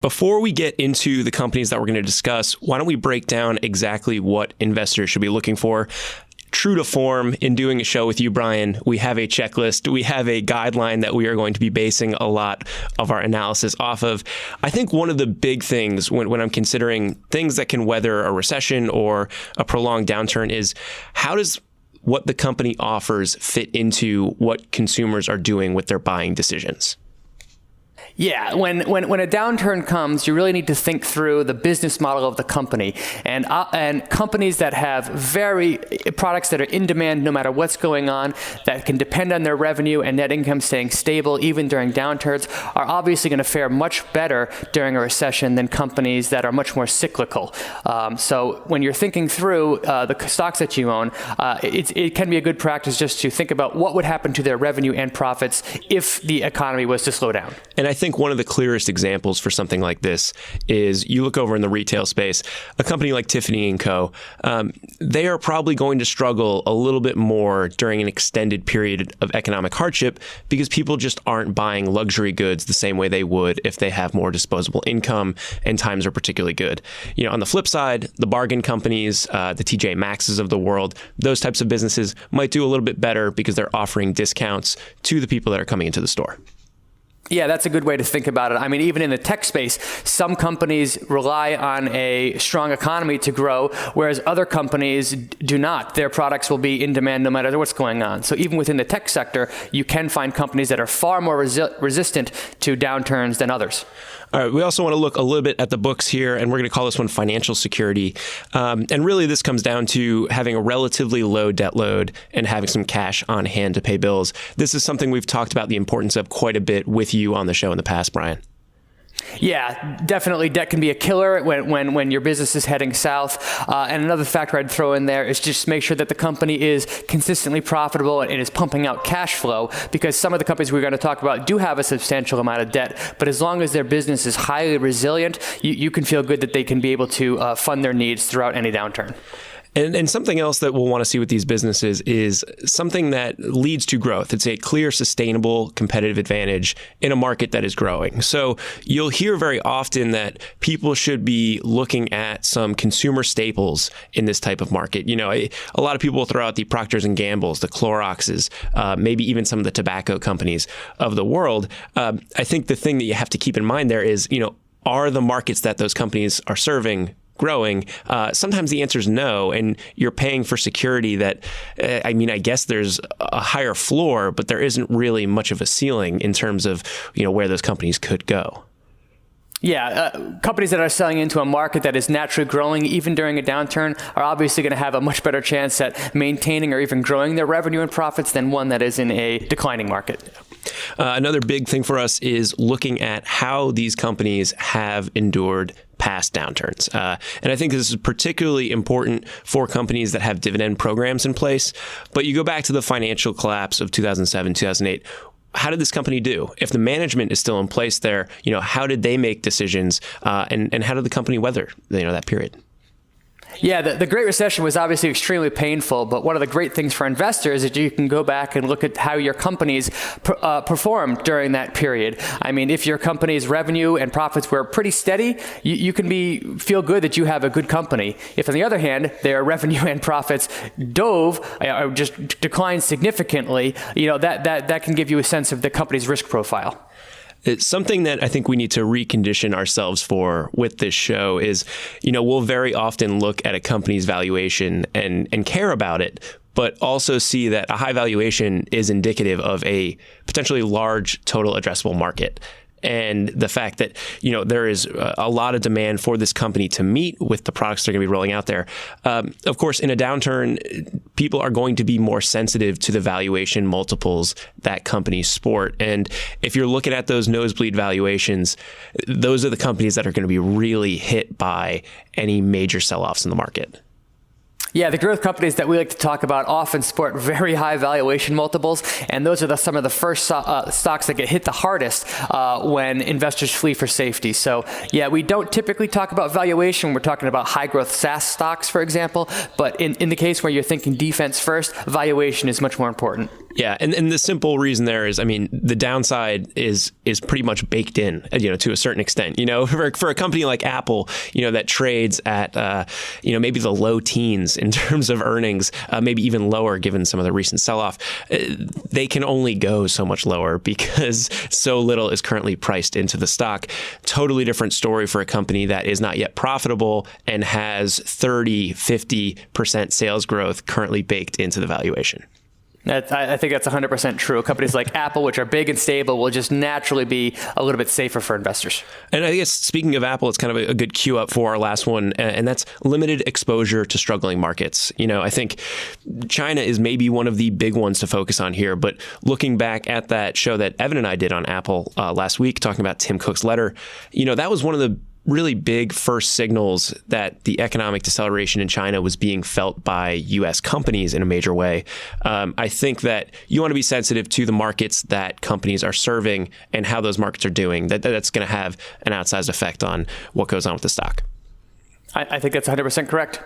Before we get into the companies that we're going to discuss, why don't we break down exactly what investors should be looking for? True to form, in doing a show with you, Brian, we have a checklist. We have a guideline that we are going to be basing a lot of our analysis off of. I think one of the big things when I'm considering things that can weather a recession or a prolonged downturn is, how does what the company offers fit into what consumers are doing with their buying decisions? Yeah, when a downturn comes, you really need to think through the business model of the company, and companies that have products that are in demand no matter what's going on, that can depend on their revenue and net income staying stable even during downturns, are obviously going to fare much better during a recession than companies that are much more cyclical. So when you're thinking through the stocks that you own, it can be a good practice just to think about what would happen to their revenue and profits if the economy was to slow down. And I think one of the clearest examples for something like this is you look over in the retail space, a company like Tiffany & Co. They are probably going to struggle a little bit more during an extended period of economic hardship because people just aren't buying luxury goods the same way they would if they have more disposable income and times are particularly good. You know, on the flip side, the bargain companies, the TJ Maxx's of the world, those types of businesses might do a little bit better because they're offering discounts to the people that are coming into the store. Yeah, that's a good way to think about it. I mean, even in the tech space, some companies rely on a strong economy to grow, whereas other companies do not. Their products will be in demand no matter what's going on. So even within the tech sector, you can find companies that are far more resistant to downturns than others. All right, we also want to look a little bit at the books here, and we're going to call this one financial security. And really, this comes down to having a relatively low debt load and having some cash on hand to pay bills. This is something we've talked about the importance of quite a bit with you on the show in the past, Brian. Yeah, definitely. Debt can be a killer when your business is heading south. And another factor I'd throw in there is just make sure that the company is consistently profitable and is pumping out cash flow, because some of the companies we're going to talk about do have a substantial amount of debt. But as long as their business is highly resilient, you can feel good that they can be able to fund their needs throughout any downturn. And something else that we'll want to see with these businesses is something that leads to growth. It's a clear, sustainable competitive advantage in a market that is growing. So you'll hear very often that people should be looking at some consumer staples in this type of market. You know, a lot of people will throw out the Procters & Gamble's, the Clorox's, maybe even some of the tobacco companies of the world. I think the thing that you have to keep in mind there is, you know, are the markets that those companies are serving growing? Sometimes the answer is no, and you're paying for security that, I guess there's a higher floor, but there isn't really much of a ceiling in terms of, you know, where those companies could go. Yeah, companies that are selling into a market that is naturally growing, even during a downturn, are obviously going to have a much better chance at maintaining or even growing their revenue and profits than one that is in a declining market. Another big thing for us is looking at how these companies have endured past downturns. And I think this is particularly important for companies that have dividend programs in place. But you go back to the financial collapse of 2007, 2008. How did this company do? If the management is still in place there, you know, how did they make decisions? And how did the company weather, that period? Yeah, the Great Recession was obviously extremely painful, but one of the great things for investors is you can go back and look at how your companies performed during that period. I mean, if your company's revenue and profits were pretty steady, you can feel good that you have a good company. If, on the other hand, their revenue and profits dove or just declined significantly, that can give you a sense of the company's risk profile. It's something that I think we need to recondition ourselves for with this show is, we'll very often look at a company's valuation and care about it, but also see that a high valuation is indicative of a potentially large total addressable market. And the fact that, there is a lot of demand for this company to meet with the products they're going to be rolling out there. Of course, in a downturn, people are going to be more sensitive to the valuation multiples that companies sport. And if you're looking at those nosebleed valuations, those are the companies that are going to be really hit by any major sell-offs in the market. Yeah, the growth companies that we like to talk about often sport very high valuation multiples, and those are some of the first stocks that get hit the hardest when investors flee for safety. So, yeah, we don't typically talk about valuation when we're talking about high-growth SaaS stocks, for example, but in the case where you're thinking defense first, valuation is much more important. Yeah, and the simple reason there is, I mean, the downside is pretty much baked in, to a certain extent. For a company like Apple, that trades at, maybe the low teens in terms of earnings, maybe even lower given some of the recent sell-off, they can only go so much lower because so little is currently priced into the stock. Totally different story for a company that is not yet profitable and has 30, 50% sales growth currently baked into the valuation. I think that's 100% true. Companies like Apple, which are big and stable, will just naturally be a little bit safer for investors. And I guess speaking of Apple, it's kind of a good cue up for our last one, and that's limited exposure to struggling markets. I think China is maybe one of the big ones to focus on here, but looking back at that show that Evan and I did on Apple last week, talking about Tim Cook's letter, that was one of the really big first signals that the economic deceleration in China was being felt by U.S. companies in a major way. I think that you want to be sensitive to the markets that companies are serving and how those markets are doing. That's going to have an outsized effect on what goes on with the stock. I think that's 100% correct.